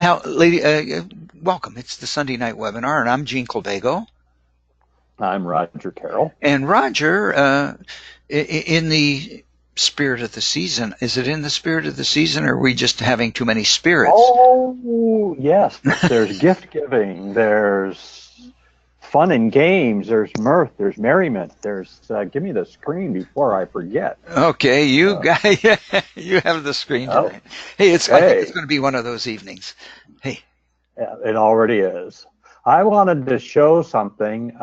Welcome. It's the Sunday night webinar, and I'm Gene Colbago. I'm Roger Carroll. And Roger, in the spirit of the season, is it in the spirit of the season, or are we just having too many spirits? Oh, yes. There's gift giving. There's fun and games. There's mirth. There's merriment. There's give me the screen before I forget. Okay, you have the screen tonight. Hey, I think it's going to be one of those evenings. Hey. Yeah, it already is. I wanted to show something.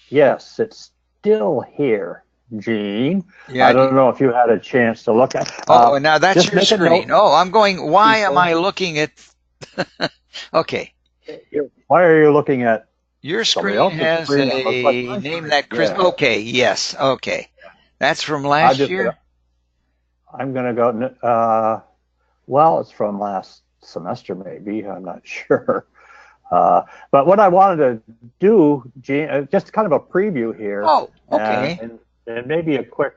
Yes, it's still here, Gene. Yeah, I don't know if you had a chance to look at. Now that's your screen. Oh, I'm going. Why am I looking at? Okay. Why are you looking at? Your screen has a name that Chris. Yeah. Okay. Yes. Okay. That's from last year. I'm going to go. Well, it's from last semester, maybe. I'm not sure. But what I wanted to do, Gene, just kind of a preview here. Oh, okay. And maybe a quick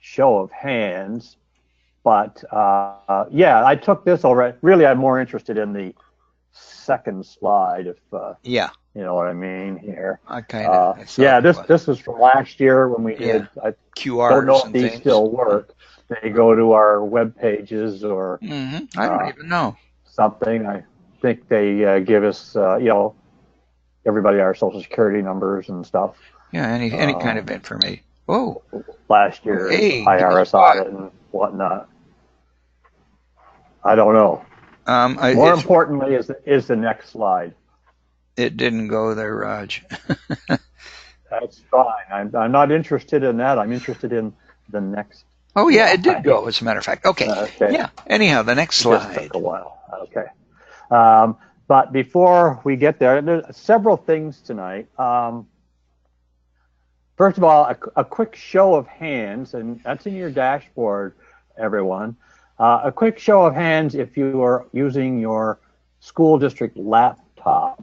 show of hands. But yeah, I took this already. Really, I'm more interested in the second slide, if yeah, you know what I mean here. I kind of. Yeah, this was from last year when we did. I QRs don't know if these still work. They go to our web pages or I don't even know something. I think they give us, everybody our social security numbers and stuff. Yeah, any kind of information. Oh, last year, IRS audit and whatnot. I don't know. More importantly is the next slide. It didn't go there, Raj. That's fine. I'm not interested in that. I'm interested in the next. Oh yeah, it did go. As a matter of fact. Okay. Yeah. Anyhow, the next slide. It just took a while. Okay. But before we get there, there's several things tonight. First of all, a quick show of hands, and that's in your dashboard, everyone. A quick show of hands if you are using your school district laptop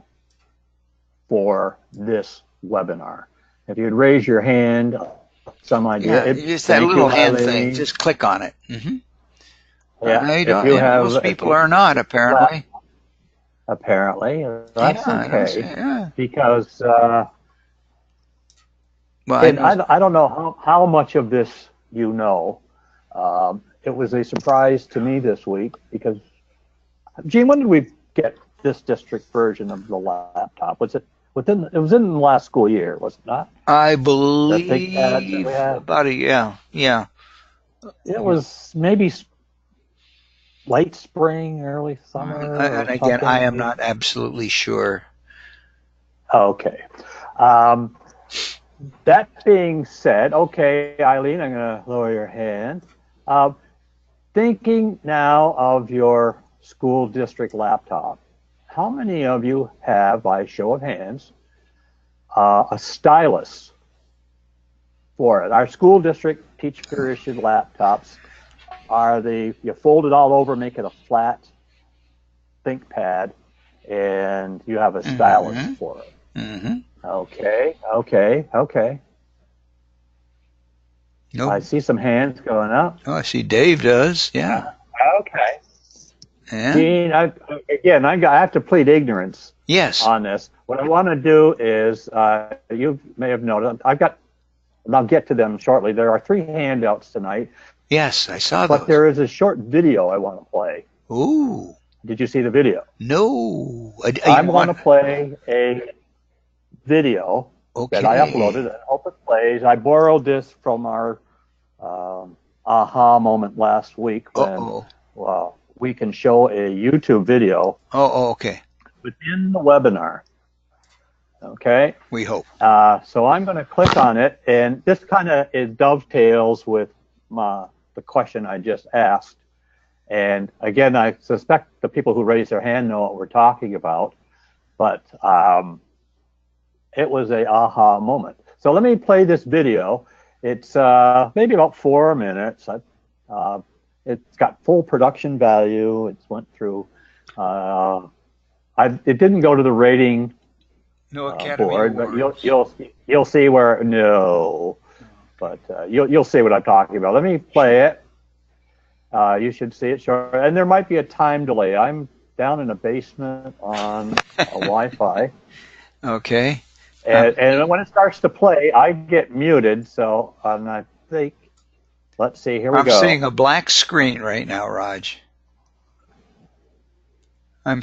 for this webinar. If you'd raise your hand, some idea. Yeah, it's that little hand thing. Just click on it. Mm-hmm. Yeah, most people are not, apparently. Apparently. That's okay. Yeah. Because I don't know how much of this you know. It was a surprise to me this week because, Gene, when did we get this district version of the laptop? Was it within? It was in the last school year, was it not? I believe about yeah. It was maybe late spring, early summer. And again, I am not absolutely sure. Okay. That being said, okay, Eileen, I'm going to lower your hand. Thinking now of your school district laptop, how many of you have, by show of hands, a stylus for it? Our school district teacher-issued laptops you fold it all over, make it a flat ThinkPad, and you have a stylus for it. Mm-hmm. Okay. Nope. I see some hands going up. Oh, I see Dave does. Yeah. Okay. Yeah. Gene, I have to plead ignorance. Yes. On this. What I want to do is, you may have noticed, and I'll get to them shortly. There are 3 handouts tonight. Yes, I saw those. But there is a short video I want to play. Ooh. Did you see the video? No. I want to play a video that I uploaded. I hope it plays. I borrowed this from our aha moment last week when we can show a YouTube video. Okay. Within the webinar. Okay. We hope. So I'm going to click on it, and this kind of dovetails with the question I just asked. And again, I suspect the people who raised their hand know what we're talking about, but it was a aha moment. So let me play this video. It's maybe about 4 minutes. It's got full production value. It went through. It didn't go to the rating board, but you'll see where but you'll see what I'm talking about. Let me play it. You should see it short, and there might be a time delay. I'm down in a basement on a Wi-Fi, Okay. and when it starts to play, I get muted. So I think, let's see. Here we I'm go. seeing a black screen right now, Raj. I'm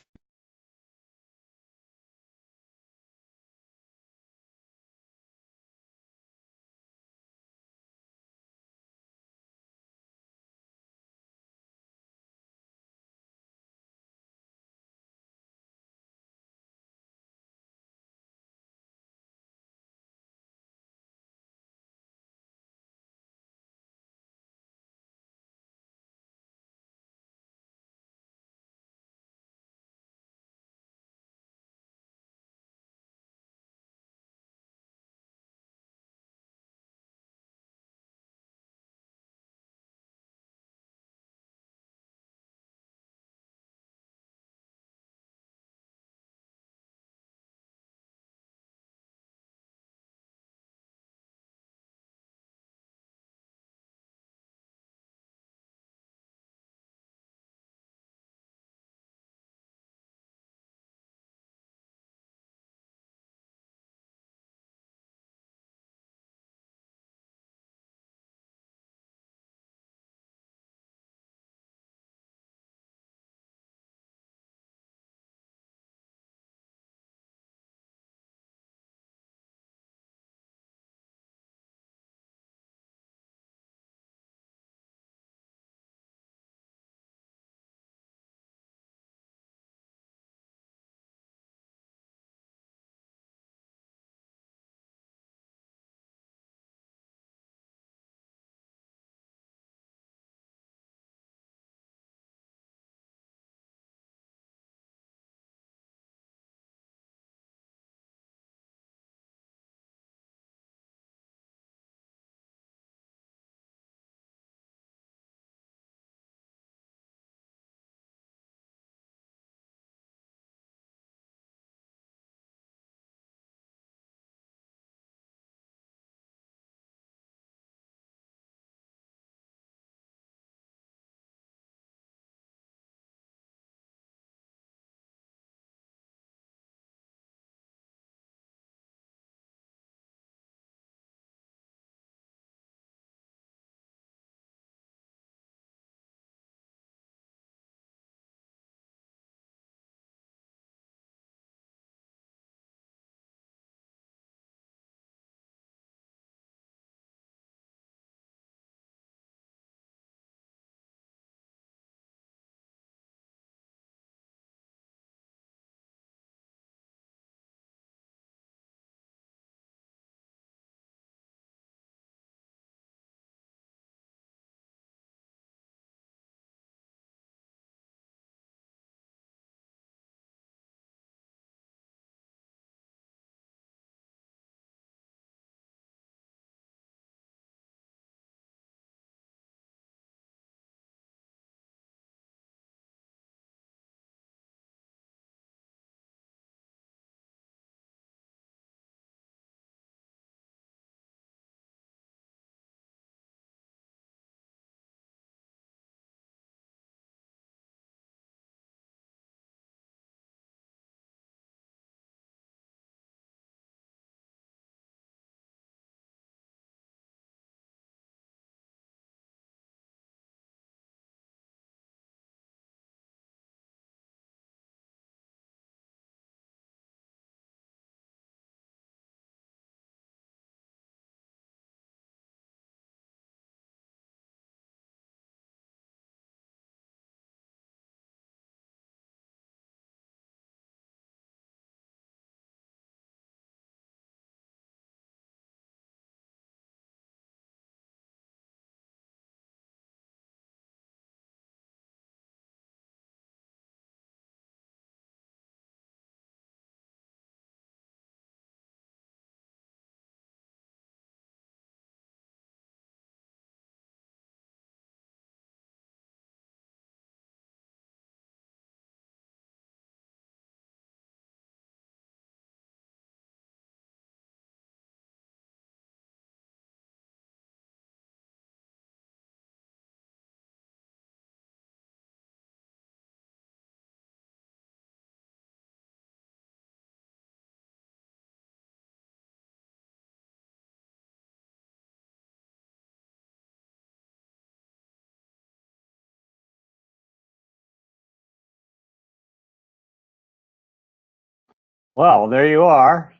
Well, there you are.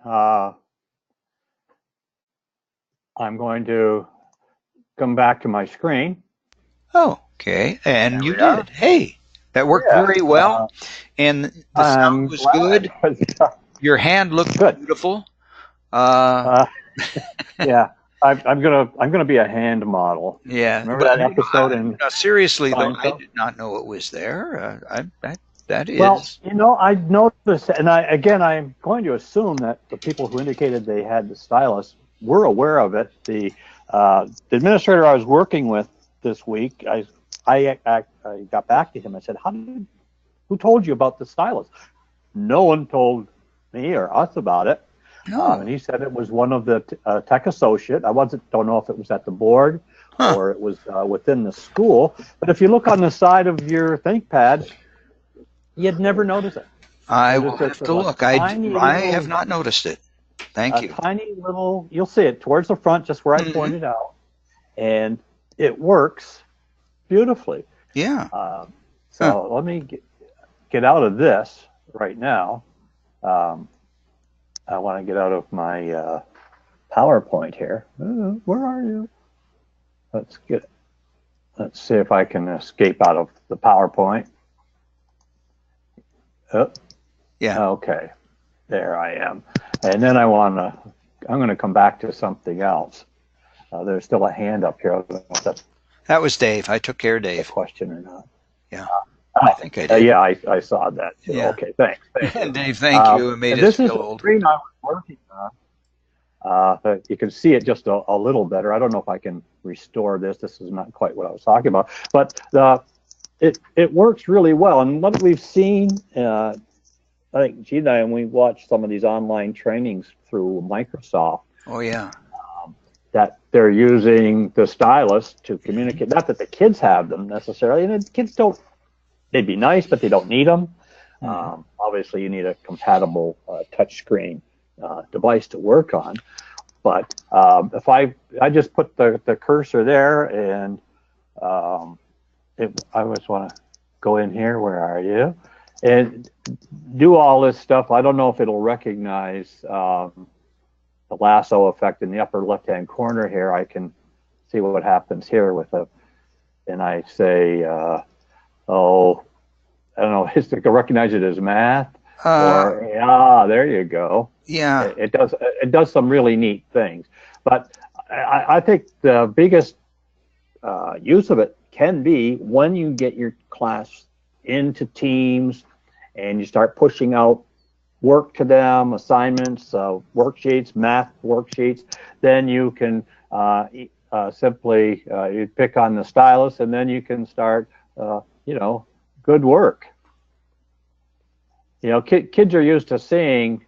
Uh, I'm going to come back to my screen. Oh, okay. And There you we are. did. Hey, that worked Yeah. very well. And the sound I'm was glad. good. Your hand looked Good. beautiful. Uh, Uh, yeah. I'm gonna be a hand model. yeah. Remember But that episode in no, seriously though, I Seinfeld? did not know it was there. That Well, is. I noticed, and I'm going to assume that the people who indicated they had the stylus were aware of it. The administrator I was working with this week, I got back to him. I said, who told you about the stylus? No one told me or us about it. No. And he said it was one of the tech associate. Don't know if it was at the board Huh. or it was within the school. But if you look on the side of your ThinkPad, you'd never notice it. I There's will just have a to look. tiny I have little, not noticed it. Thank you. you'll see it towards the front, just where I Hmm. pointed out, and it works beautifully. Yeah. Huh. So let me get out of this right now. Um, I want to get out of my PowerPoint here. Where are you? Let's get. Let's see if I can escape out of the PowerPoint. Oh, Yeah. okay, there I am. And then I'm going to come back to something else. There's still a hand up here. I don't know if that's That was Dave. I took care of a Dave. question or not. Yeah. I Oh, think I did. yeah, I saw that too. Yeah. Okay, thank you. Dave, thank you. It made And us this is feel the old. screen I was working on. You can see it just a little better. I don't know if I can restore this. This is not quite what I was talking about, but it works really well. And what we've seen, I think Gina and we watched some of these online trainings through Microsoft Oh yeah. that they're using the stylus to communicate. Not that the kids have them necessarily, and the kids don't. They'd be nice, but they don't need them. Mhm. Obviously, you need a compatible touchscreen device to work on. But if I just put the cursor there, and I always want to go in here. Where are you? And do all this stuff. I don't know if it'll recognize the lasso effect in the upper left-hand corner here. I can see what happens here and I say, oh, I don't know, is it to recognize it as math? Uh, Or there you go. yeah. It does some really neat things. But I think the biggest use of it can be when you get your class into teams and you start pushing out work to them, assignments, worksheets, math worksheets. Then you can simply you pick on the stylus, and then you can start, good work. Kids are used to seeing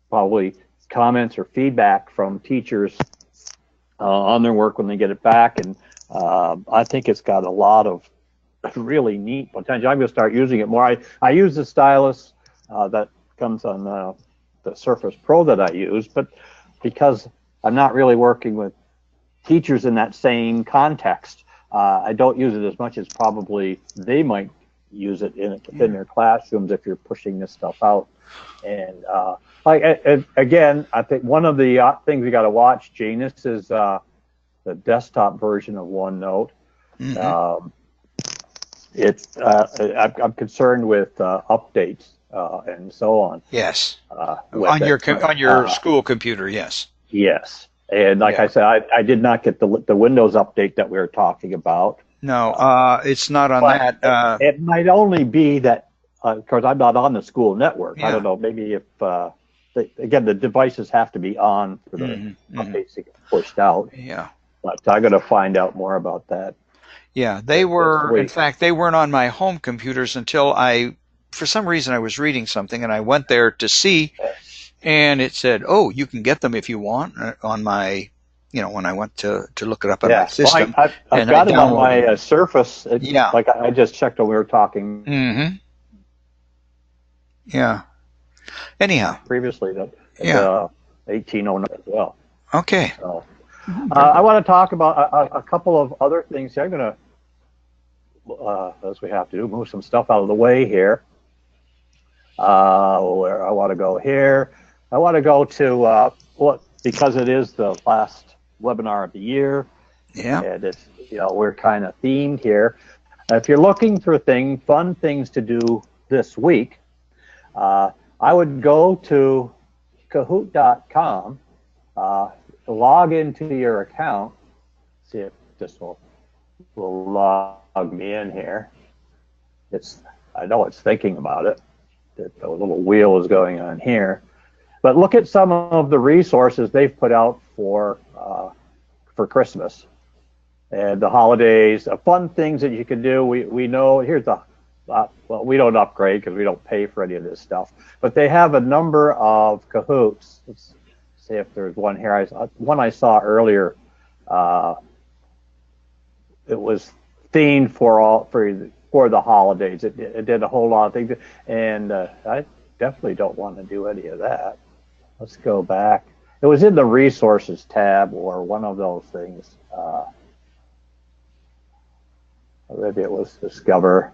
probably comments or feedback from teachers on their work when they get it back, and I think it's got a lot of really neat potential. I'm going to start using it more. I use the stylus that comes on the Surface Pro that I use, but because I'm not really working with teachers in that same context, I don't use it as much as probably they might use it within their classrooms if you're pushing this stuff out. And again, I think one of the things you got to watch, Gene, this is the desktop version of OneNote. Mm-hmm. I'm concerned with updates and so on. Yes. With On your school computer, yes. Yes, and like Yeah. I said, I did not get the Windows update that we were talking about. No, it's not on But that. it might only be that, of course, I'm not on the school network. I Yeah. don't know. Maybe if again the devices have to be on for the updates to get pushed out. Yeah. But I'm going to find out more about that. Yeah. They this were, in week. fact, they weren't on my home computers until for some reason, I was reading something and I went there to see, and it said, "Oh, you can get them if you want," on my, when I went to look it up on my system. Well, I've and got I it on my downloaded. Surface. Yeah. Like I just checked when we were talking Mm-hmm. Yeah. Anyhow. previously that Yeah. 1809 as well. Okay. So, I want to talk about a couple of other things. I'm going to, as we have to do, move some stuff out of the way here. Where I want to go here. I want to go to because it is the last webinar of the year, Yeah. and it's we're kind of themed here. If you're looking for fun things to do this week, I would go to Kahoot.com, log into your account, see if this will log me in here. I know it's thinking about it. The little wheel is going on here. But look at some of the resources they've put out for Christmas and the holidays, fun things that you can do. We know here's the well, we don't upgrade because we don't pay for any of this stuff, but they have a number of Kahoots. Let's see if there's one here. One I saw earlier. It was themed for the holidays. It did a whole lot of things, and I definitely don't want to do any of that. Let's go back. It was in the resources tab or one of those things. Maybe it was Discover.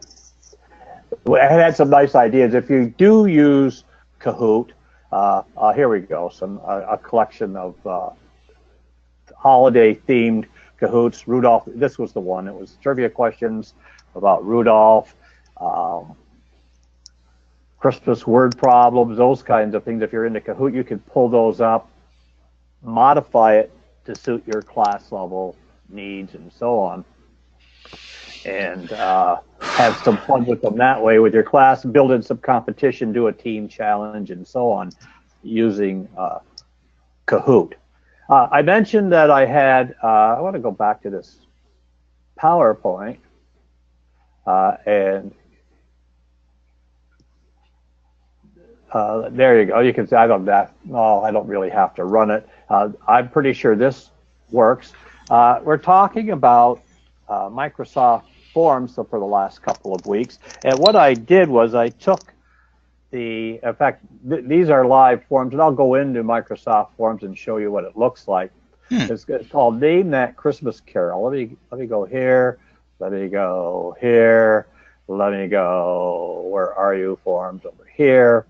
It had some nice ideas. If you do use Kahoot, here we go. A collection of holiday-themed Kahoots. Rudolph. This was the one. It was trivia questions about Rudolph. Christmas word problems, those kinds of things. If you're into Kahoot, you can pull those up, modify it to suit your class level needs and so on, and have some fun with them that way with your class, build in some competition, do a team challenge and so on using Kahoot. I mentioned that I had, I want to go back to this PowerPoint and there you go. You can see I don't really have to run it. I'm pretty sure this works. We're talking about Microsoft Forms for the last couple of weeks, and what I did was I took in fact, these are live forms, and I'll go into Microsoft Forms and show you what it looks like. It's called Name That Christmas Carol. Let me go here. Let me go here. Let me go. Where are you? Forms over here.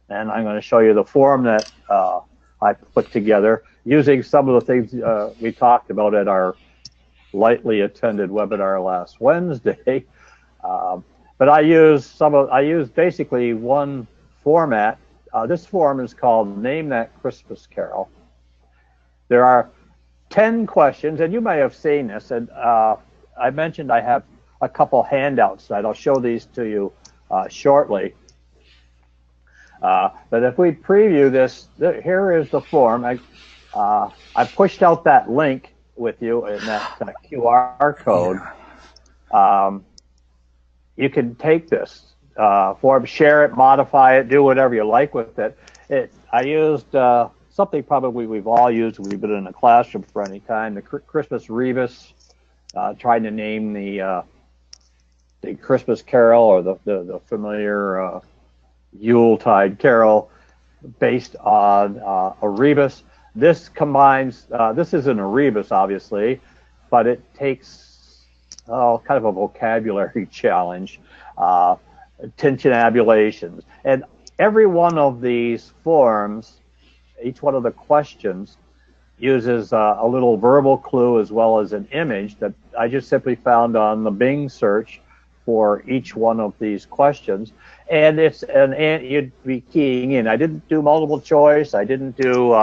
And I'm going to show you the form that I put together using some of the things we talked about at our lightly attended webinar last Wednesday. But I use basically one format. This form is called Name That Christmas Carol. There are 10 questions, and you may have seen this. And I mentioned I have a couple handouts that I'll show these to you shortly. But if we preview this, here is the form. I pushed out that link with you in that QR code. You can take this form, share it, modify it, do whatever you like with it. I used something probably we've all used. We've been in a classroom for any time. The Christmas Rebus, trying to name the Christmas Carol or the familiar Yuletide Carol based on a rebus. This combines, this isn't a rebus, obviously, but it takes kind of a vocabulary challenge, tintinnabulations. And every one of these forms, each one of the questions, uses a little verbal clue as well as an image that I just simply found on the Bing search for each one of these questions. And it's you'd be keying in. I didn't do multiple choice. I didn't do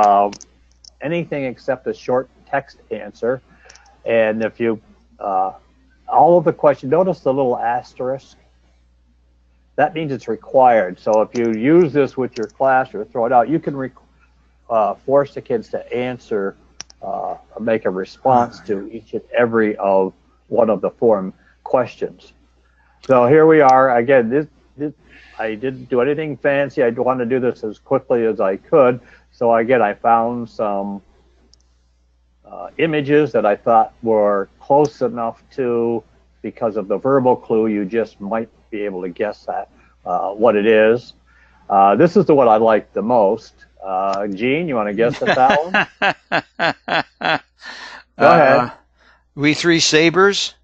anything except a short text answer. And if you, all of the questions, notice the little asterisk. That means it's required. So if you use this with your class or throw it out, you can force the kids to answer, make a response to each and every of one of the form questions. So here we are. Again, I didn't do anything fancy. I wanted to do this as quickly as I could. So again, I found some images that I thought were close enough to, because of the verbal clue, you just might be able to guess that what it is. This is the one I like the most. Gene, you want to guess at that one? Go ahead. We Three Sabers?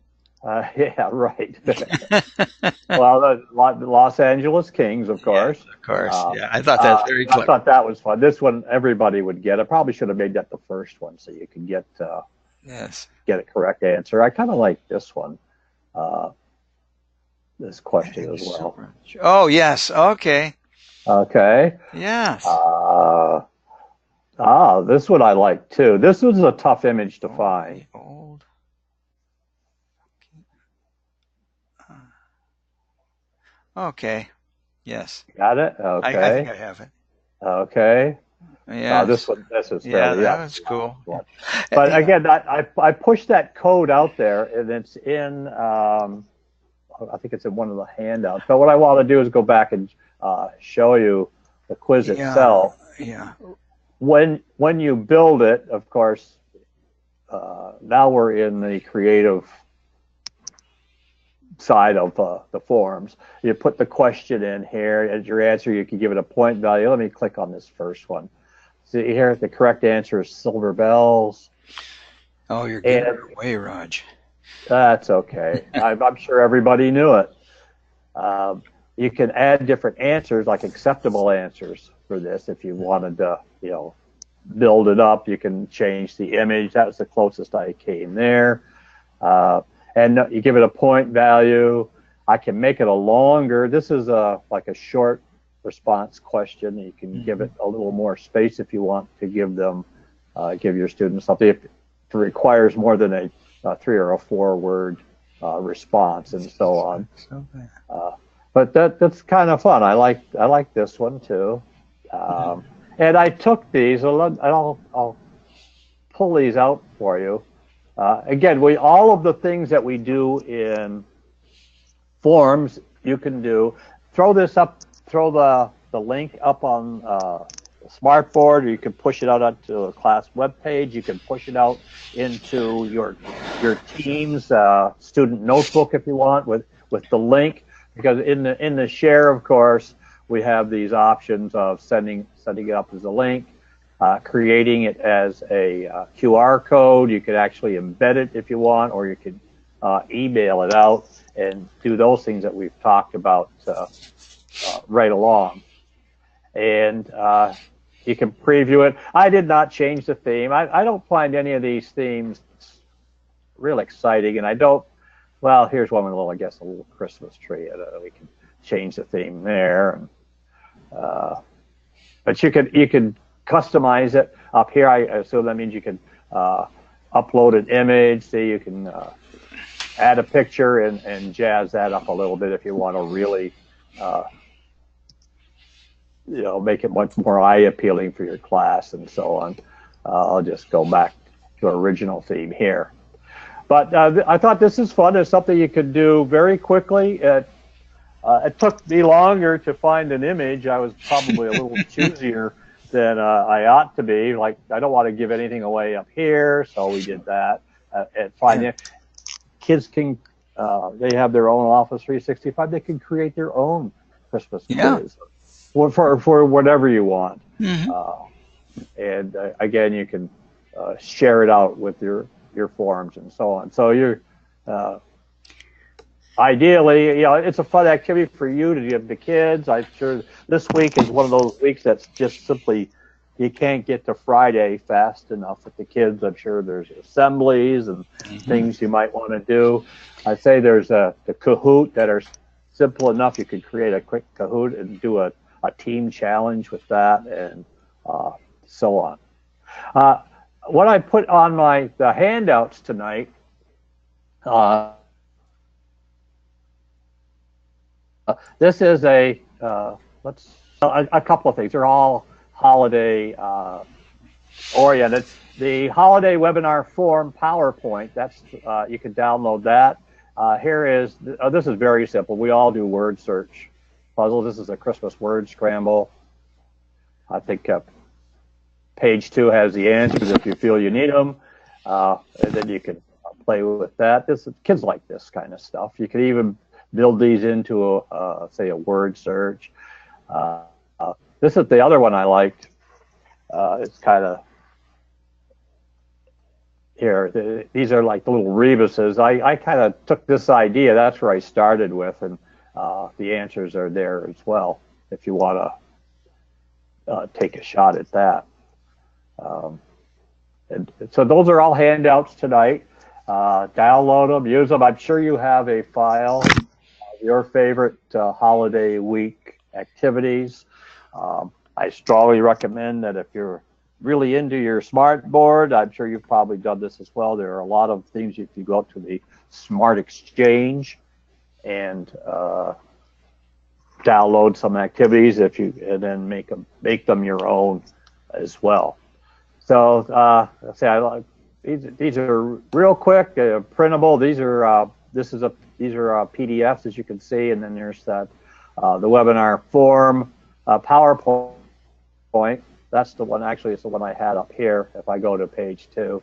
Yeah, right. Well, the Los Angeles Kings, of Yeah, course. of course. Uh, Yeah, I thought that's very I clever. thought that was fun. This one everybody would get. I probably should have made that the first one so you could Yes. get a correct answer. I kind of like this one, uh, this question Adding as well. super. Oh, yes. Okay. Okay. Yes. Uh, this one I like too. This was a tough image to find. Totally old. Okay. Yes. Got it? I think Okay. I have it. Okay. Yes. This is Yeah, fairly, that yeah. was cool. But Yeah. again, I pushed that code out there, and it's in. I think it's in one of the handouts. But what I want to do is go back and show you the quiz Yeah. itself. Yeah. When you build it, of course, now we're in the creative side of the forms. You put the question in here as your answer. You can give it a point value. Let me click on this first one. See here, the correct answer is silver bells. Oh, you're giving And it away, Raj. that's okay. I'm sure everybody knew it. Um, you can add different answers, like acceptable answers for this. If you wanted to, build it up, you can change the image. That was the closest I came there. Uh, and you give it a point value. I can make it a longer. This is like a short response question. You can give it a little more space if you want to give your students something. If it requires more than a 3 or a 4 word response and so on. So bad. But that's kind of fun. I like this one too. And I took these. I'll pull these out for you. Again, all of the things that we do in forms, you can do. Throw this up. Throw the link up on the smartboard, or you can push it out onto a class web page. You can push it out into your team's student notebook if you want with the link. Because in the share, of course, we have these options of setting it up as a link, creating it as a QR code. You could actually embed it if you want, or you could email it out and do those things that we've talked about right along. And you can preview it. I did not change the theme. I don't find any of these themes real exciting, and I don't. Well, here's one with a little Christmas tree. We can change the theme there, and, but you can customize it up here. So that means you can upload an image. See, you can add a picture and jazz that up a little bit if you want to really, make it much more eye appealing for your class and so on. I'll just go back to original theme here. But I thought this is fun. It's something you could do very quickly. It took me longer to find an image. I was probably a little choosier than I ought to be. Like, I don't want to give anything away up here, so we did that. And find it. Kids can, they have their own Office 365. They can create their own Christmas quiz for whatever you want. And again, you can share it out with your forms and so on. So you're ideally, it's a fun activity for you to give the kids. I'm sure this week is one of those weeks that's just simply you can't get to Friday fast enough with the kids. I'm sure there's assemblies and things you might want to do. I'd say there's the Kahoot that are simple enough. You could create a quick Kahoot and do a team challenge with that and so on. What I put on the handouts tonight, this is a couple of things. They're all holiday oriented. The holiday webinar form PowerPoint. That's you can download that. Here is this is very simple. We all do word search puzzles. This is a Christmas word scramble. I think page 2 has the answers if you feel you need them, and then you can play with that. Kids like this kind of stuff. You can even build these into say a word search. This is the other one I liked. It's kind of here. These are like the little rebuses. I kind of took this idea. That's where I started with, and the answers are there as well if you want to take a shot at that. And so those are all handouts tonight. Download them, use them. I'm sure you have a file of your favorite holiday week activities. I strongly recommend that if you're really into your smart board, I'm sure you've probably done this as well. There are a lot of things if you go up to the Smart Exchange and download some activities and then make them your own as well. So these are real quick, printable. These are PDFs, as you can see, and then there's that the webinar form, PowerPoint. That's the one. Actually, it's the one I had up here. If I go to page 2,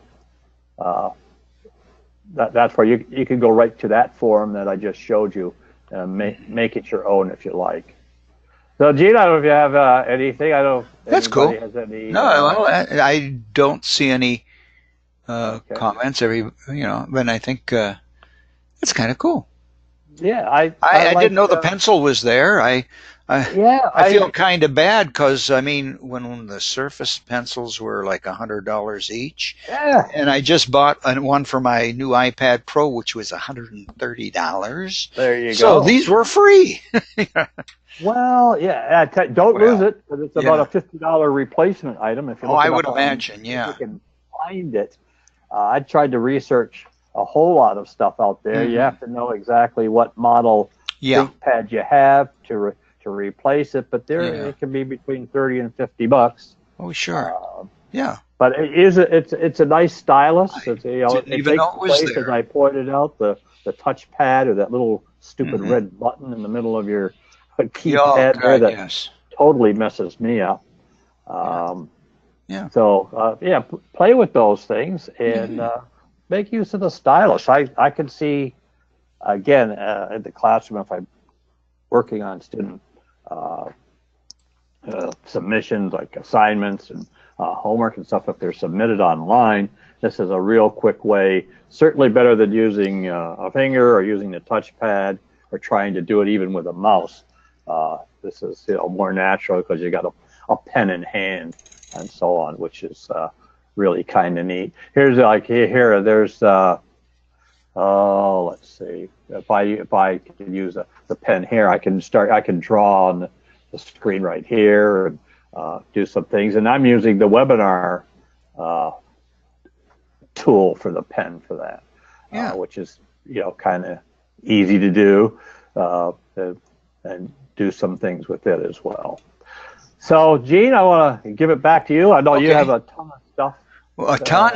that's where you can go right to that form that I just showed you, and make it your own if you like. So, Gene, I don't know if you have anything. I don't know if That's cool. has any. No, well, I don't see any comments. But I think it's kind of cool. Yeah, I didn't know the pencil was there. I feel kind of bad because when the Surface pencils were like $100 each, and I just bought one for my new iPad Pro, which was $130. There you go. So these were free. Well, yeah, don't lose it, because it's about a $50 replacement item. If you I would imagine, if you can find it. I tried to research a whole lot of stuff out there. You have to know exactly what model ThinkPad you have to replace it, but it can be between $30 and $50. Oh, sure. But it's a nice stylus. It even takes place, as I pointed out, the touchpad or that little stupid red button in the middle of your keypad there that totally messes me up. So play with those things and make use of the stylus. I can see, again, in the classroom, if I'm working on student submissions like assignments and homework and stuff, if they're submitted online, this is a real quick way, certainly better than using a finger or using the touchpad or trying to do it even with a mouse. This is more natural because you got a pen in hand and so on, which is really kind of neat. Here's there's let's see, if I can use the pen here, I can draw on the screen right here and do some things. And I'm using the webinar tool for the pen for that, which is kind of easy to do and do some things with it as well. So, Gene, I want to give it back to you. I know you have a ton of stuff. Well, a ton?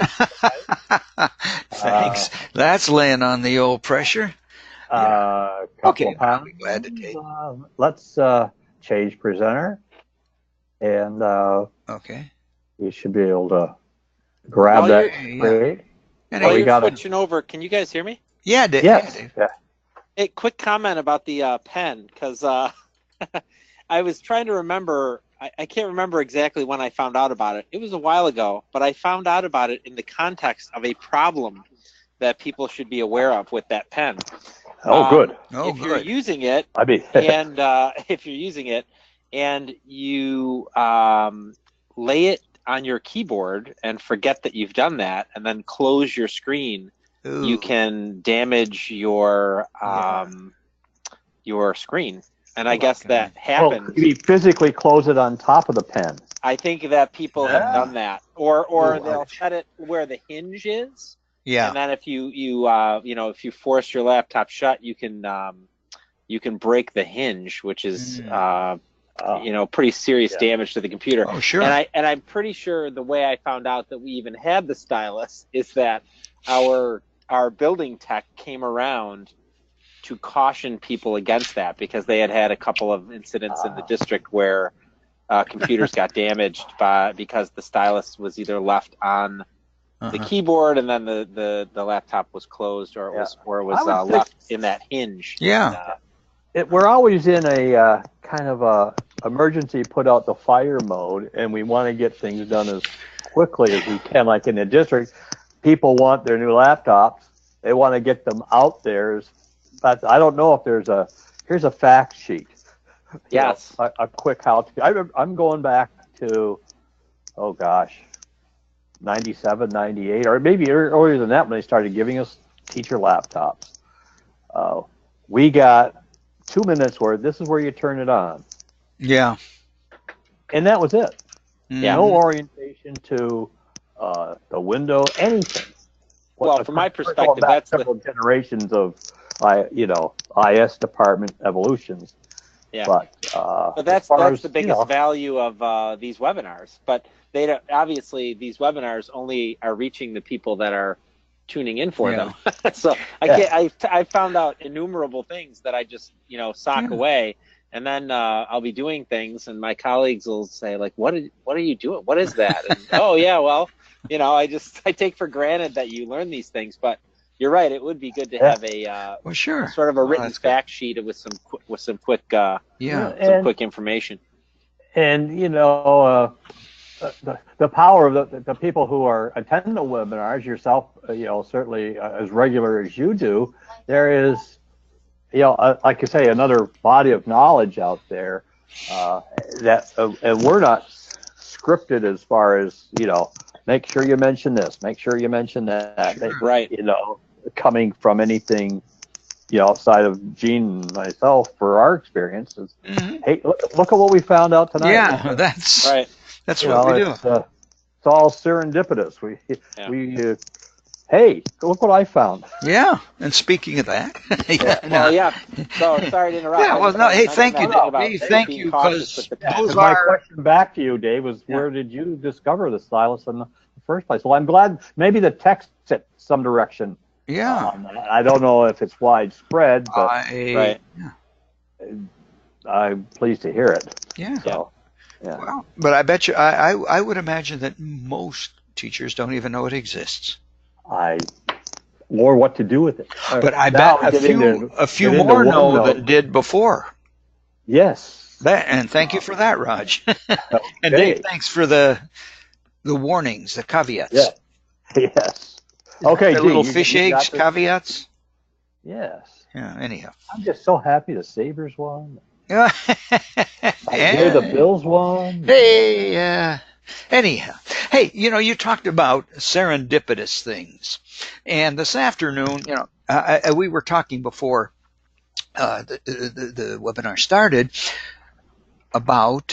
Thanks. That's laying on the old pressure. I'll be glad to take. Let's change presenter. And you should be able to grab that. While you're switching over, can you guys hear me? Yeah, Dave. Yes. Yeah. Hey, quick comment about the pen, because I was trying to remember. I can't remember exactly when I found out about it. It was a while ago, but I found out about it in the context of a problem that people should be aware of with that pen. Good. If you're using it, and if you're using it, and you lay it on your keyboard and forget that you've done that, and then close your screen, you can damage your screen. And I guess that happens. You physically close it on top of the pen. I think that people have done that, or they'll set it where the hinge is. Yeah. And then if you force your laptop shut, you can break the hinge, which is pretty serious damage to the computer. Oh, sure. And I'm pretty sure the way I found out that we even had the stylus is that our building tech came around to caution people against that, because they had a couple of incidents in the district where computers got damaged because the stylus was either left on the keyboard and then the laptop was closed, or it was left in that hinge. Yeah. We're always in a kind of a emergency put out the fire mode, and we want to get things done as quickly as we can, like in the district. people want their new laptops. They want to get them out there. But I don't know if here's a fact sheet. Yes. A quick how to. I'm going back to, oh gosh, 97, 98, or maybe earlier than that when they started giving us teacher laptops. We got 2 minutes where this is where you turn it on. Yeah. And that was it. Yeah. No orientation to the window, anything. Well, from my perspective, going back that's several generations of, IS department evolutions. Yeah. But that's as the biggest value of these webinars. But they don't, obviously these webinars only are reaching the people that are tuning in for them. So I found out innumerable things that I just sock away, and then I'll be doing things, and my colleagues will say like, "What are you doing? What is that?" And, oh yeah, well, I take for granted that you learn these things, but you're right. It would be good to have a sort of a written fact sheet with some quick quick information. And the power of the people who are attending the webinars, yourself, certainly as regular as you do, there is, like you say, another body of knowledge out there and we're not scripted as far as, make sure you mention this, make sure you mention that. Right. Coming from anything, outside of Gene and myself for our experiences. Mm-hmm. Hey, look at what we found out tonight. Yeah, that's right. That's what we do. It's all serendipitous. Hey, look what I found. Yeah, and speaking of that, So sorry to interrupt. Yeah, well, no. Hey, thank you, Dave. Thank you, because my question back to you, Dave, was where did you discover the stylus in the first place? Well, I'm glad maybe the text set some direction. Yeah. I don't know if it's widespread, but I'm pleased to hear it. Yeah. So, yeah. Well, but I bet you, I would imagine that most teachers don't even know it exists. Or what to do with it. But I bet a few more know than did before. Yes. And thank you for that, Raj. And Dave, thanks for the warnings, the caveats. Yeah. Yes. Okay, the little fish eggs caveats. Yes. Yeah. Anyhow, I'm just so happy the Sabres won. Yeah. The Bills won. Hey. Anyhow, hey, you talked about serendipitous things, and this afternoon, we were talking before the webinar started about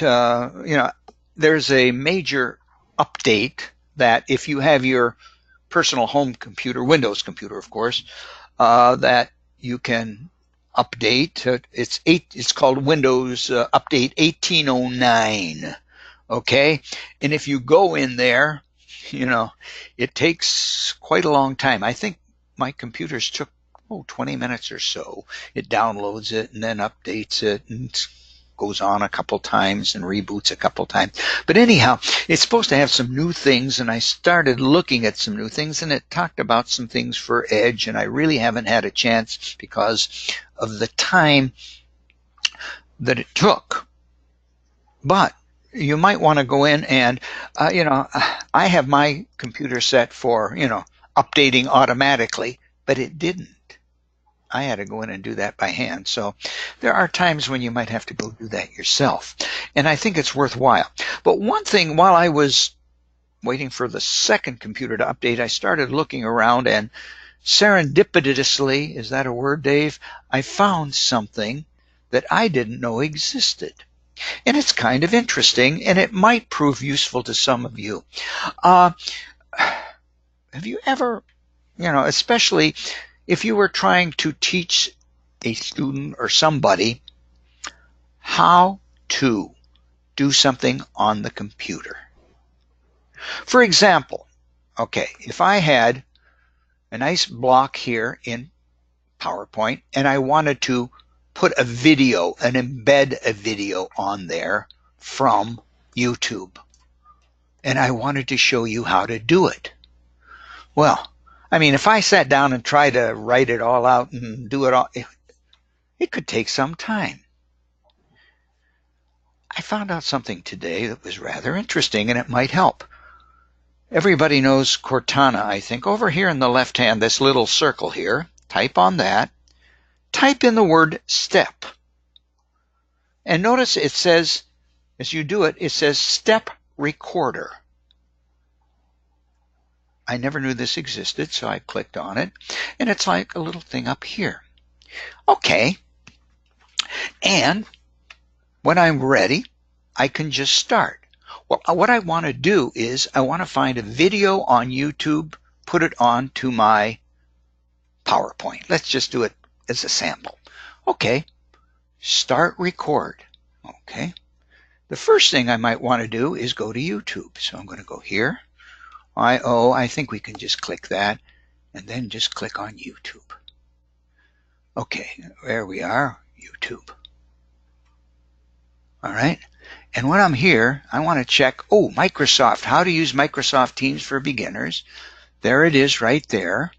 there's a major update that if you have your personal home computer, Windows computer, of course, that you can update. It's called Windows Update 1809. Okay, and if you go in there, it takes quite a long time. I think my computers took 20 minutes or so. It downloads it and then updates it and goes on a couple times and reboots a couple times. But anyhow, it's supposed to have some new things, and I started looking at some new things, and it talked about some things for Edge, and I really haven't had a chance because of the time that it took. But you might want to go in and, I have my computer set for, updating automatically, but it didn't. I had to go in and do that by hand. So there are times when you might have to go do that yourself. And I think it's worthwhile. But one thing, while I was waiting for the second computer to update, I started looking around, and serendipitously, is that a word, Dave? I found something that I didn't know existed. And it's kind of interesting, and it might prove useful to some of you. Have you ever, especially if you were trying to teach a student or somebody how to do something on the computer? For example, if I had a nice block here in PowerPoint and I wanted to put a video and embed a video on there from YouTube, and I wanted to show you how to do it. Well, if I sat down and tried to write it all out and do it all, it could take some time. I found out something today that was rather interesting, and it might help. Everybody knows Cortana, I think. Over here in the left hand, this little circle here, type on that. Type in the word step. And notice it says, as you do it, it says step recorder. I never knew this existed, so I clicked on it. And it's like a little thing up here. Okay. And when I'm ready, I can just start. Well, what I want to do is I want to find a video on YouTube, put it on to my PowerPoint. Let's just do it as a sample. Okay, start record. Okay, the first thing I might want to do is go to YouTube. So I'm going to go here. I think we can just click that and then just click on YouTube. Okay, there we are, YouTube. All right. And when I'm here, I want to check, Microsoft, how to use Microsoft Teams for beginners. There it is right there.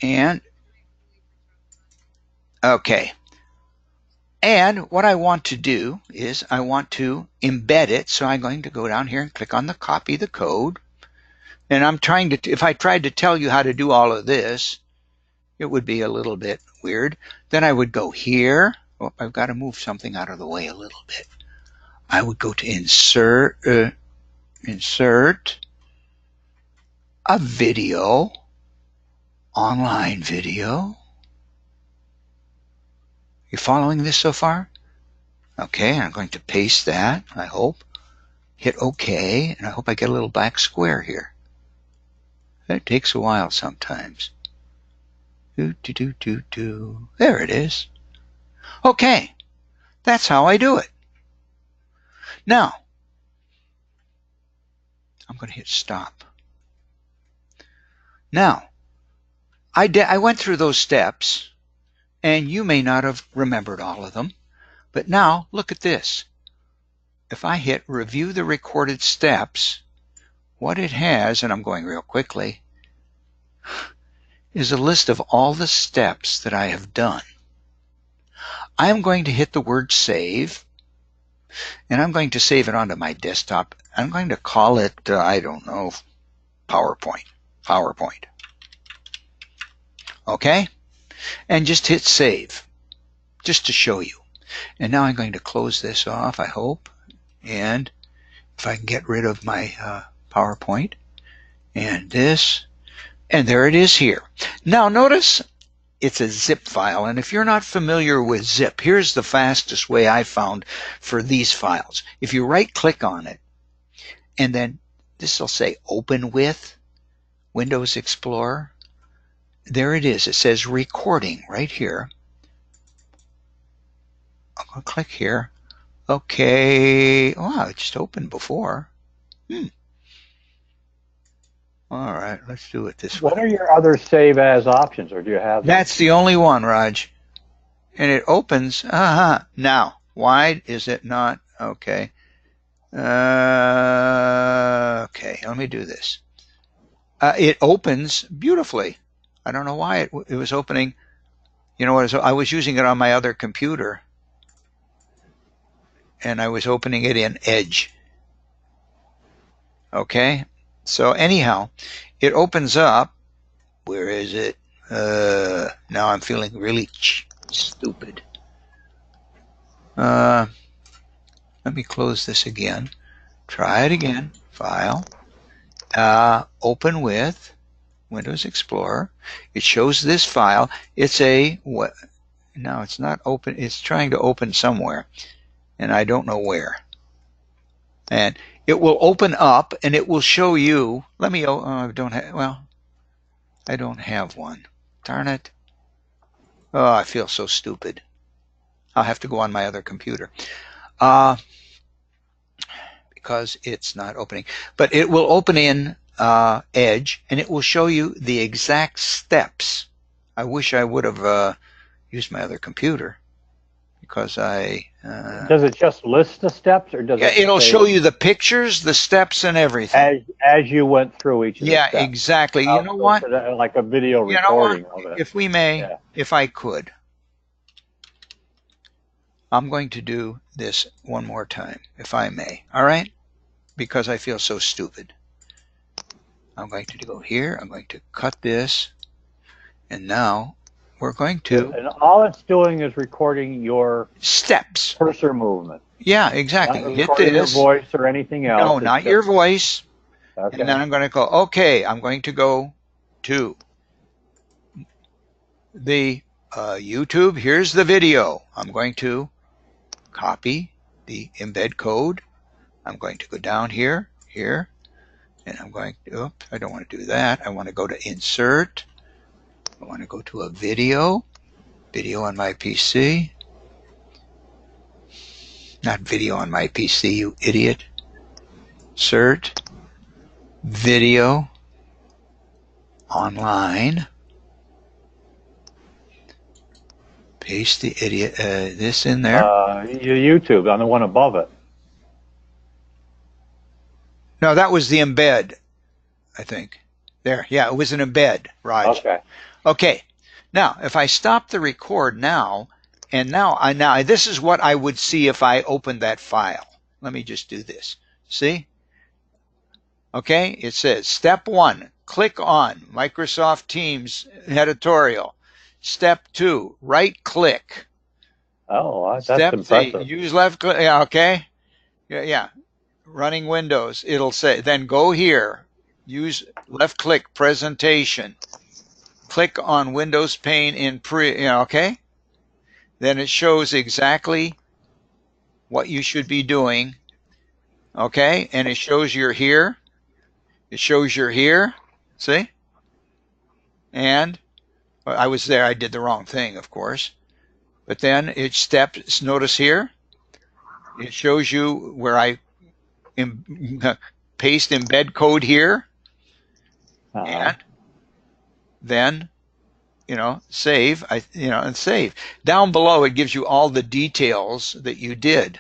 And, okay. And what I want to do is I want to embed it. So I'm going to go down here and click on the copy the code. And I'm trying to, if I tried to tell you how to do all of this, it would be a little bit weird. Then I would go here. Oh, I've got to move something out of the way a little bit. I would go to insert a video, online video. You following this so far? Okay, I'm going to paste that, I hope. Hit OK, and I hope I get a little black square here. That takes a while sometimes. There it is. Okay, that's how I do it. Now, I'm going to hit stop. Now, I went through those steps, and you may not have remembered all of them, but now look at this. If I hit review the recorded steps, what it has, and I'm going real quickly, is a list of all the steps that I have done. I am going to hit the word save, and I'm going to save it onto my desktop. I'm going to call it, I don't know, PowerPoint. Okay? And just hit save, just to show you. And now I'm going to close this off, I hope. And if I can get rid of my PowerPoint, and this, and there it is here. Now notice it's a zip file, and if you're not familiar with zip, here's the fastest way I found for these files. If you right click on it, and then this will say open with Windows Explorer, there it is. It says recording right here. I'm going to click here. Okay. Wow, it just opened before. All right, let's do it this way. What are your other save as options, or do you have them? That's the only one, Raj. And it opens. Now, why is it not? Okay. Okay, let me do this. It opens beautifully. I don't know why it was opening. You know what? I was using it on my other computer, and I was opening it in Edge. Okay. So anyhow, it opens up. Where is it? Now I'm feeling really stupid. Let me close this again. Try it again. File. Open with Windows Explorer. It shows this file. It's a what? No, it's not open. It's trying to open somewhere, and I don't know where. And it will open up, and it will show you. Let me. I don't have. Well, I don't have one. Darn it. Oh, I feel so stupid. I'll have to go on my other computer. Because it's not opening. But it will open in Edge, and it will show you the exact steps. I wish I would have used my other computer, because I... does it just list the steps, or does it... It'll show you the pictures, the steps, and everything. As you went through each of the steps. Yeah, exactly. You know what? Like a video recording of it. If we may, if I could, I'm going to do this one more time, if I may. All right? because I feel so stupid. I'm going to go here. I'm going to cut this. And now we're going to And all it's doing is recording your steps. cursor movement. Yeah, exactly. Not Hit recording your this. voice or anything else. No, It's not just- your voice. Okay. And then I'm going to go, okay, I'm going to go to the YouTube. Here's the video. I'm going to copy the embed code. I'm going to go down here, and I'm going to, oops, I don't want to do that. I want to go to insert. I want to go to a video on my PC. Not video on my PC, you idiot. Insert, video, online. Paste the idiot this in there. Your YouTube on the one above it. No, that was the embed, I think. There, yeah, it was an embed, Raj. Okay. Okay. Now, if I stop the record now, and now this is what I would see if I opened that file. Let me just do this. See? Okay, it says step 1, click on Microsoft Teams editorial. Step 2, right click. Oh, that's Step impressive. 3, use left click. Yeah, okay. Yeah. Running Windows, it'll say, then go here, use left click presentation. Click on Windows pane in okay? Then it shows exactly what you should be doing. Okay? And it shows you're here. It shows you're here. See? And I was there. I did the wrong thing, of course. But then it steps, notice here, it shows you where I paste embed code here. And then, save, and save. Down below, it gives you all the details that you did.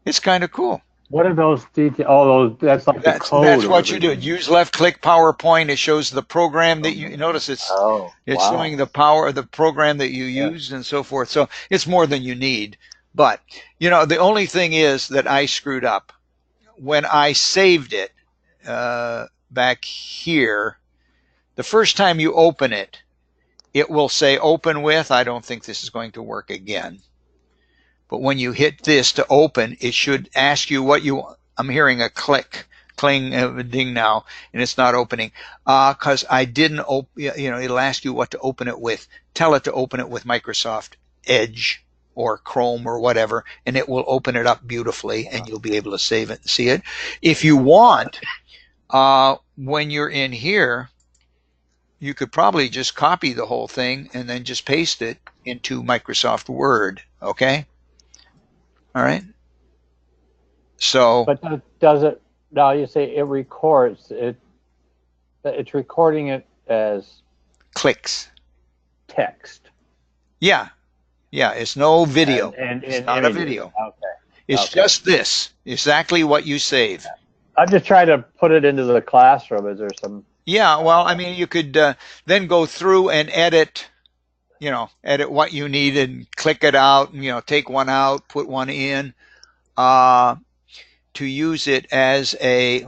It's kind of cool. What are those details? Oh, that's like the code. That's what you do. Use left-click PowerPoint. It shows the program that you notice. It's showing the power of the program that you used and so forth. So it's more than you need. But the only thing is that I screwed up when I saved it back here. The first time you open it, it will say open with. I don't think this is going to work again. But when you hit this to open, it should ask you what you, I'm hearing a cling ding now, and it's not opening. Because I didn't it'll ask you what to open it with. Tell it to open it with Microsoft Edge or Chrome or whatever, and it will open it up beautifully, and you'll be able to save it and see it. If you want, when you're in here, you could probably just copy the whole thing and then just paste it into Microsoft Word, okay? All right. So, but does it now? You say it records it. It's recording it as clicks. Text. Yeah. It's no video. And it's not images. a video. Okay. It's just this. Exactly what you save. I'm just trying to put it into the classroom. Is there some? Yeah. Well, I mean, you could then go through and edit. Edit what you need and click it out, and, take one out, put one in, to use it as to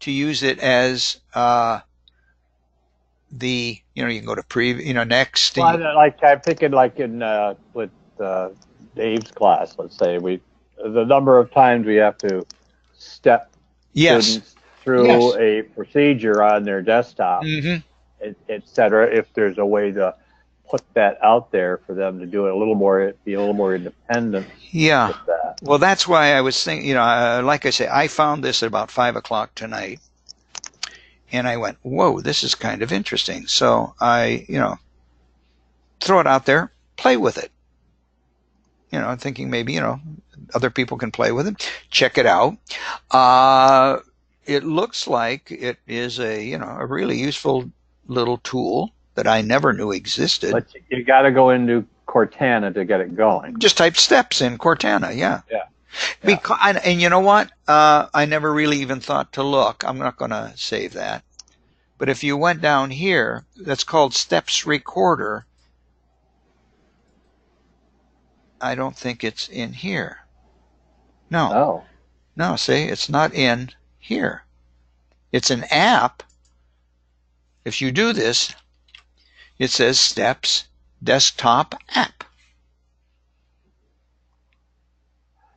use it as, you can go to preview, next. Well, I'm thinking like in, with, Dave's class, let's say the number of times we have to step students through a procedure on their desktop, et cetera, if there's a way to put that out there for them to do it be a little more independent. Yeah. With that. Well, that's why I was thinking, like I say, I found this at about 5 o'clock tonight, and I went, whoa, this is kind of interesting. So I, throw it out there, play with it. Thinking maybe, other people can play with it. Check it out. It looks like it is a really useful little tool that I never knew existed. But you got to go into Cortana to get it going. Just type steps in Cortana, yeah. Yeah. And you know what? I never really even thought to look. I'm not going to save that. But if you went down here, that's called Steps Recorder. I don't think it's in here. No, Oh. no, see, it's not in here. It's an app. If you do this, it says Steps Desktop App.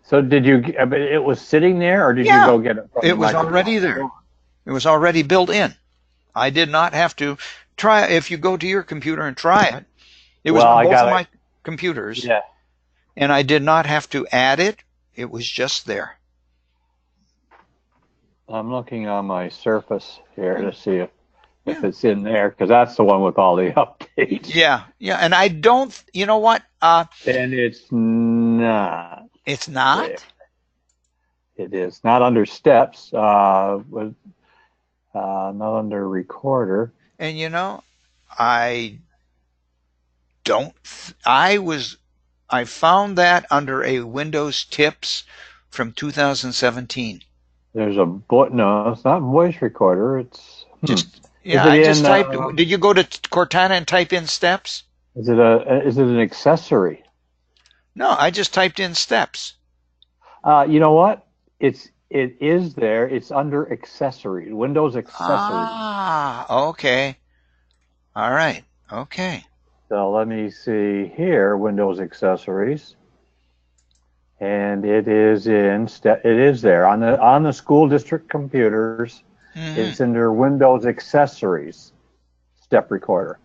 So did you? It was sitting there, or did you Yeah, go get it from it the was Microsoft already there. store? It was already built in. I did not have to try. If you go to your computer and try it, it was Well, on I both got of it. my computers, Yeah. and I did not have to add it. It was just there. I'm looking on my Surface here to see if Yeah. it's in there, because that's the one with all the updates. Yeah, yeah, and I don't. You know what? And it's not It's there. not. It is not under Steps. Not under Recorder. And you know, I don't. I found that under a Windows Tips from 2017. There's a no, it's not Voice Recorder. It's Just Is yeah, it I just in? typed. Did you go to Cortana and type in Steps? Is it an accessory? No, I just typed in Steps. You know what? It is there. It's under accessories. Windows accessories. Ah, okay. All right. Okay. So let me see here. Windows accessories, and it is it is there on the school district computers. Mm-hmm. It's under Windows accessories, Step Recorder,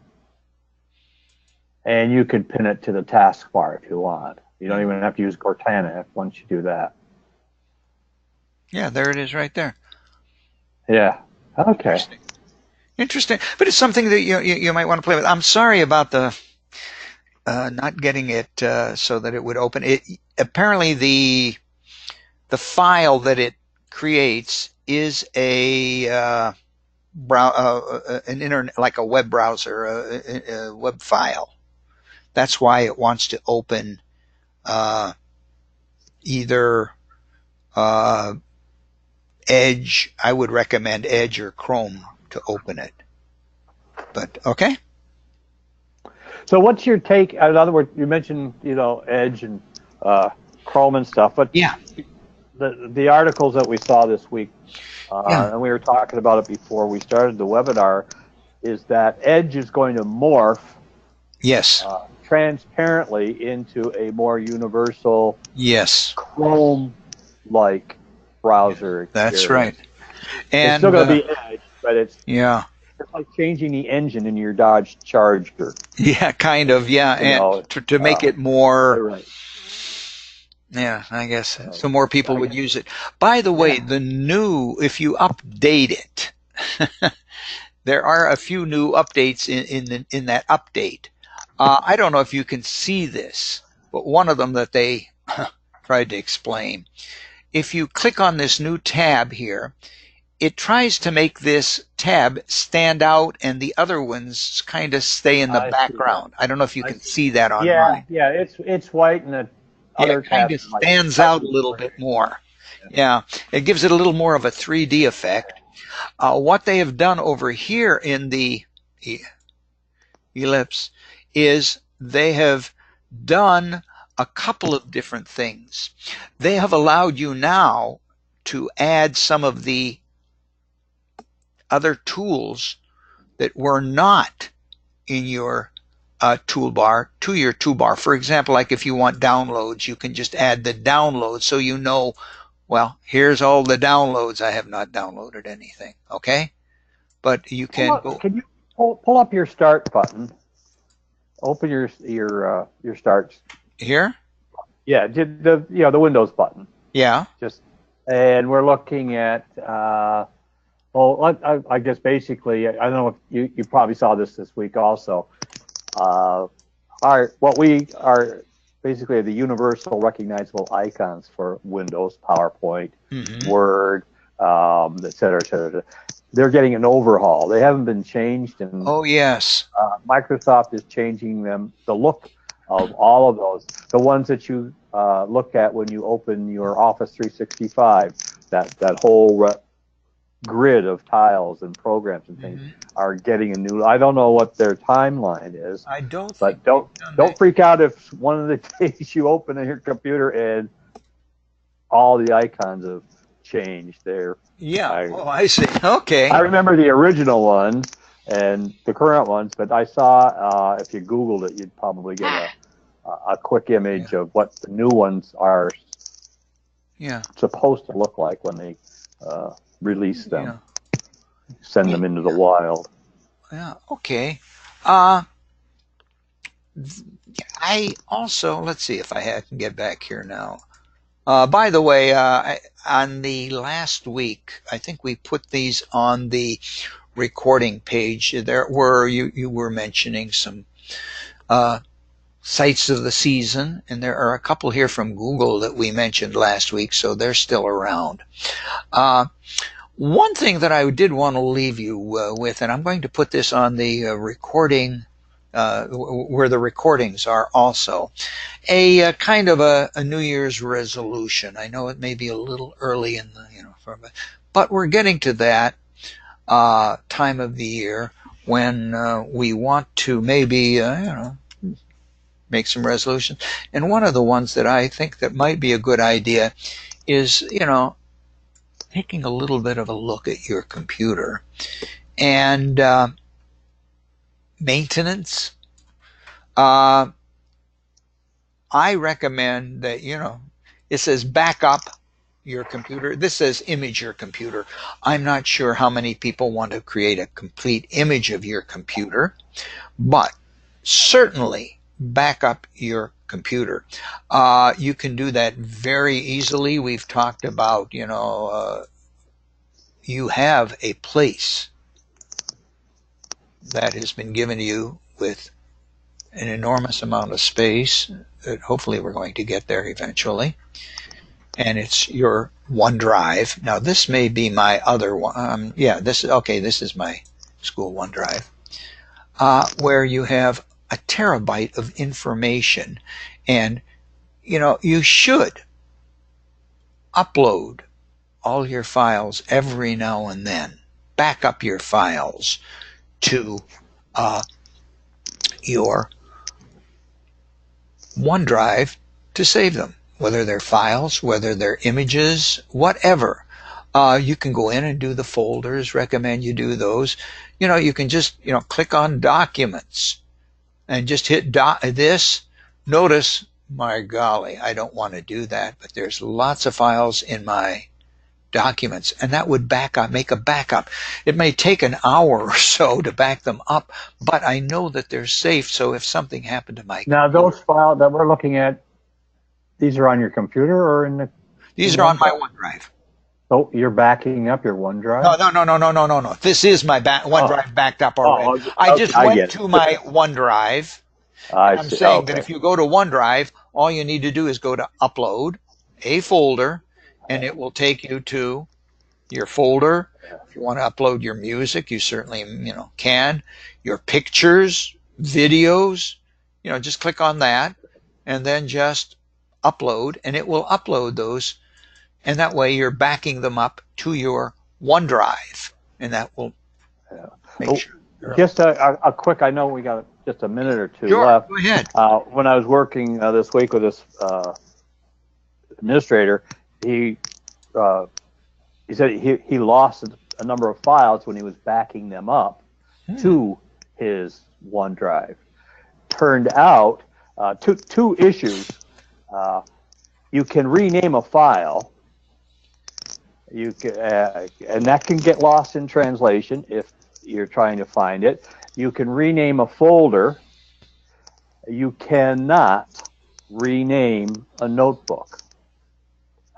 and you could pin it to the taskbar if you want. You don't even have to use Cortana once you do that. Yeah, there it is right there. Yeah. Okay. Interesting. But it's something that you might want to play with. I'm sorry about the not getting it so that it would open. It apparently the file that it creates is an internet, like a web browser, a web file. That's why it wants to open either Edge. I would recommend Edge or Chrome to open it. But okay. So what's your take? In other words, you mentioned Edge and Chrome and stuff, but Yeah. the articles that we saw this week, and we were talking about it before we started the webinar, is that Edge is going to morph Yes. transparently into a more universal Yes. Chrome-like browser experience. That's right. And it's still going to be Edge, but it's like changing the engine in your Dodge Charger. Yeah, kind of. Yeah, and to make it more. Right. Yeah, I guess so more people would use it. By the way, if you update it, there are a few new updates in that update. I don't know if you can see this, but one of them that they tried to explain. If you click on this new tab here, it tries to make this tab stand out and the other ones kind of stay in the background. I don't know if you can see that on mine. Yeah, it's white and the other it kind of stands out a little bit more. Yeah, it gives it a little more of a 3D effect. What they have done over here in the Ellipse is they have done a couple of different things. They have allowed you now to add some of the other tools that were not in your toolbar to your toolbar. For example, like if you want downloads, you can just add the download so you know, well, here's all the downloads. I have not downloaded anything, okay? But you can go. Can you pull up your start button? Open your start. Here? Yeah, the Windows button. Yeah. And we're looking at I guess basically, I don't know if you probably saw this week also. What we are basically the universal recognizable icons for Windows, PowerPoint, Word, et cetera, et cetera. They're getting an overhaul. They haven't been changed, and Microsoft is changing them. The look of all of those, the ones that you look at when you open your Office 365, that whole grid of tiles and programs and things are getting a new. I don't know what their timeline is. I don't. But don't freak out if one of the days you open your computer and all the icons have changed there. Yeah. I Oh, I see. Okay. I remember the original ones and the current ones, but I saw if you Googled it, you'd probably get a quick image of what the new ones are Yeah. supposed to look like when they release them, Yeah. send them into the wild. Yeah. Okay. I also, let's see if I can get back here now. By the way, on the last week, I think we put these on the recording page. There were you were mentioning some sites of the season, and there are a couple here from Google that we mentioned last week, so they're still around. One thing that I did want to leave you with, and I'm going to put this on the recording where the recordings are also, a kind of a New Year's resolution. I know it may be a little early in the, but we're getting to that time of the year when we want to maybe, make some resolutions. And one of the ones that I think that might be a good idea is, taking a little bit of a look at your computer and maintenance. I recommend that, it says backup your computer. This says image your computer. I'm not sure how many people want to create a complete image of your computer, but certainly back up your computer. You can do that very easily. We've talked about, you have a place that has been given to you with an enormous amount of space that hopefully we're going to get there eventually. And it's your OneDrive. Now this may be my other one. This is my school OneDrive, where you have a terabyte of information, and you should upload all your files every now and then. Back up your files to your OneDrive to save them, whether they're files, whether they're images, whatever. You can go in and do the folders, recommend you do those. You can just, click on documents and just hit this. Notice, my golly, I don't want to do that, but there's lots of files in my documents, and that would make a backup. It may take an hour or so to back them up, but I know that they're safe, so if something happened to my Now, those files that we're looking at, these are on your computer or in the... These are on my OneDrive. Oh, you're backing up your OneDrive? No. This is my OneDrive backed up already. I just went to my OneDrive. I'm saying that if you go to OneDrive, all you need to do is go to upload a folder, and it will take you to your folder. If you want to upload your music, you certainly can. Your pictures, videos, just click on that and then just upload, and it will upload those, and that way you're backing them up to your OneDrive, and that will make sure. Just a quick, I know we got just a minute or two left. Go ahead. When I was working this week with this administrator, he said he lost a number of files when he was backing them up to his OneDrive. Turned out two issues. You can rename a file. You can, and that can get lost in translation if you're trying to find it. You can rename a folder. You cannot rename a notebook.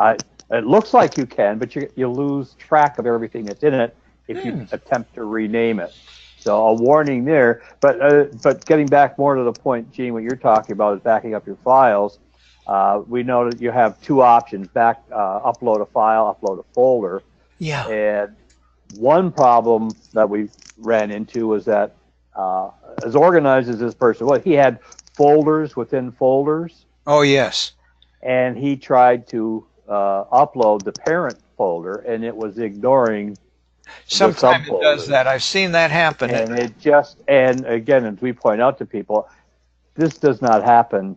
It looks like you can, but you lose track of everything that's in it if you attempt to rename it. So a warning there. But getting back more to the point, Gene, what you're talking about is backing up your files. We know that you have two options: upload a file, upload a folder. Yeah. And one problem that we ran into was that as organized as this person was, he had folders within folders. Oh yes. And he tried to upload the parent folder, and it was ignoring. Sometimes it does that. I've seen that happen. And again, as we point out to people, this does not happen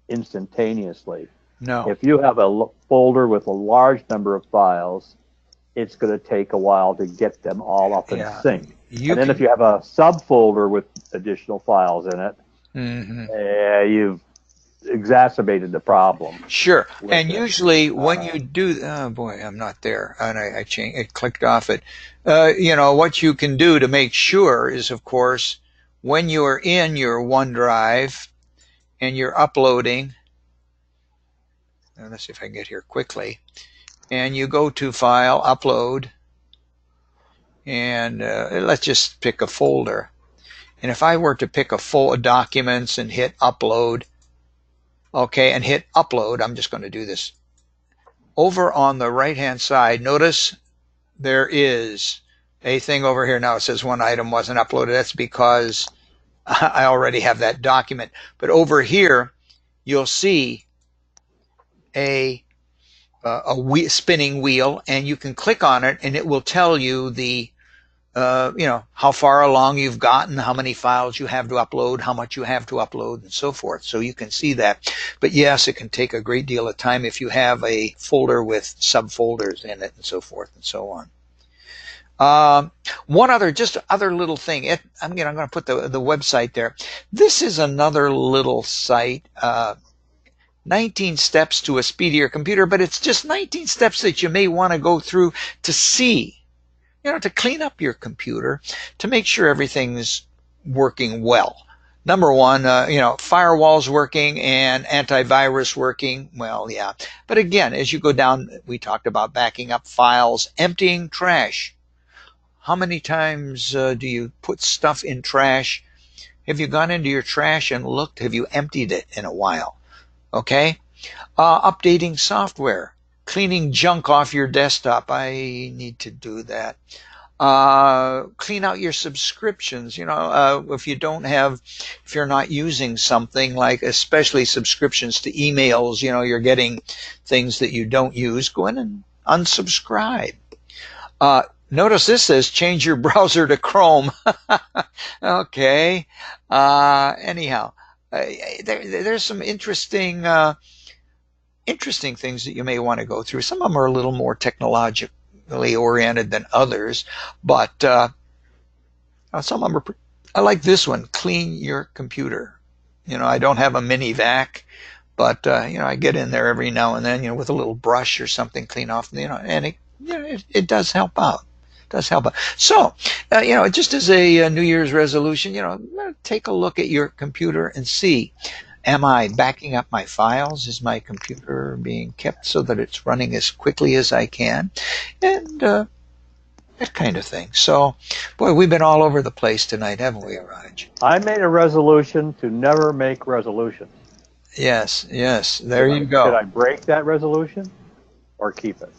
instantaneously. No. If you have a folder with a large number of files, it's going to take a while to get them all up in Yeah. sync. You And then can. if you have a subfolder with additional files in it, Mhm. you've exacerbated the problem Sure. with And it. usually when you do, oh boy, I'm not there, and I changed, it clicked off it. What you can do to make sure is, of course, when you are in your OneDrive and you're uploading, let's see if I can get here quickly, and you go to File, Upload, and let's just pick a folder. And if I were to pick a folder, documents, and hit Upload, okay, and hit Upload, I'm just going to do this. Over on the right hand side, notice there is a thing over here. Now it says one item wasn't uploaded. That's because I already have that document. But over here, you'll see a spinning wheel, and you can click on it, and it will tell you the how far along you've gotten, how many files you have to upload, how much you have to upload, and so forth. So you can see that. But yes, it can take a great deal of time if you have a folder with subfolders in it and so forth and so on. One other, just other little thing. I'm going to put the website there. This is another little site. 19 steps to a speedier computer, but it's just 19 steps that you may want to go through to see, to clean up your computer, to make sure everything's working well. Number one, firewalls working and antivirus working. Well, yeah. But again, as you go down, we talked about backing up files, emptying trash. How many times do you put stuff in trash? Have you gone into your trash and looked? Have you emptied it in a while? Okay. Updating software, cleaning junk off your desktop. I need to do that. Clean out your subscriptions. If you're not using something, like especially subscriptions to emails, you're getting things that you don't use, go in and unsubscribe. Notice this says change your browser to Chrome. Okay. Anyhow, there's some interesting things that you may want to go through. Some of them are a little more technologically oriented than others, but some of them are. I like this one. Clean your computer. I don't have a mini vac, but I get in there every now and then, with a little brush or something, clean off, and it does help out. So, just as a New Year's resolution, take a look at your computer and see, am I backing up my files? Is my computer being kept so that it's running as quickly as I can? And that kind of thing. So, boy, we've been all over the place tonight, haven't we, Raj? I made a resolution to never make resolutions. Yes, there you go. Should I break that resolution or keep it?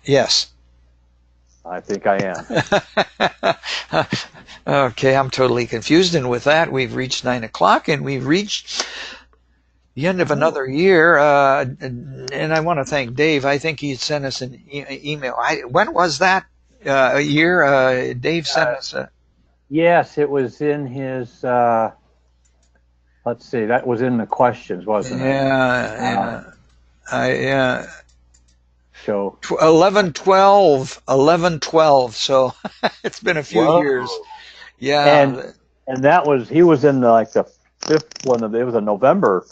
Yes. I think I am. Okay, I'm totally confused. And with that, we've reached 9 o'clock, and we've reached the end of another year. And I want to thank Dave. I think he sent us an email. When was that a year? Dave sent us a... Yes, it was in his... let's see, that was in the questions, wasn't it? Yeah. So 11/12. So it's been a few years. Yeah. And that was, he was in the fifth one it was a November.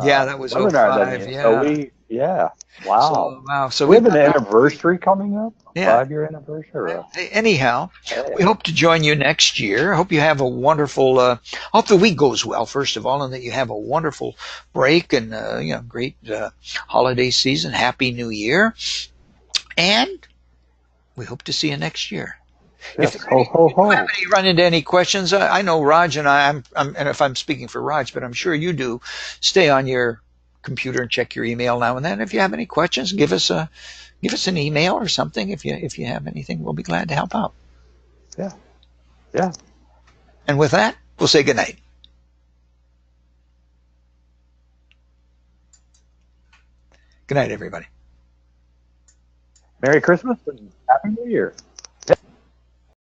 Yeah, that was webinar 05. Yeah. Wow. So we have an anniversary coming up. Yeah. 5-year anniversary. Anyhow, we hope to join you next year. I hope you have a wonderful, hope the week goes well, first of all, and that you have a wonderful break and, great holiday season. Happy New Year. And we hope to see you next year. Yes. If you run into any questions, I know Raj and and if I'm speaking for Raj, but I'm sure you do, stay on your computer and check your email now and then. If you have any questions, give us an email or something. If you have anything, we'll be glad to help out. Yeah. And with that, we'll say good night. Good night, everybody. Merry Christmas and Happy New Year.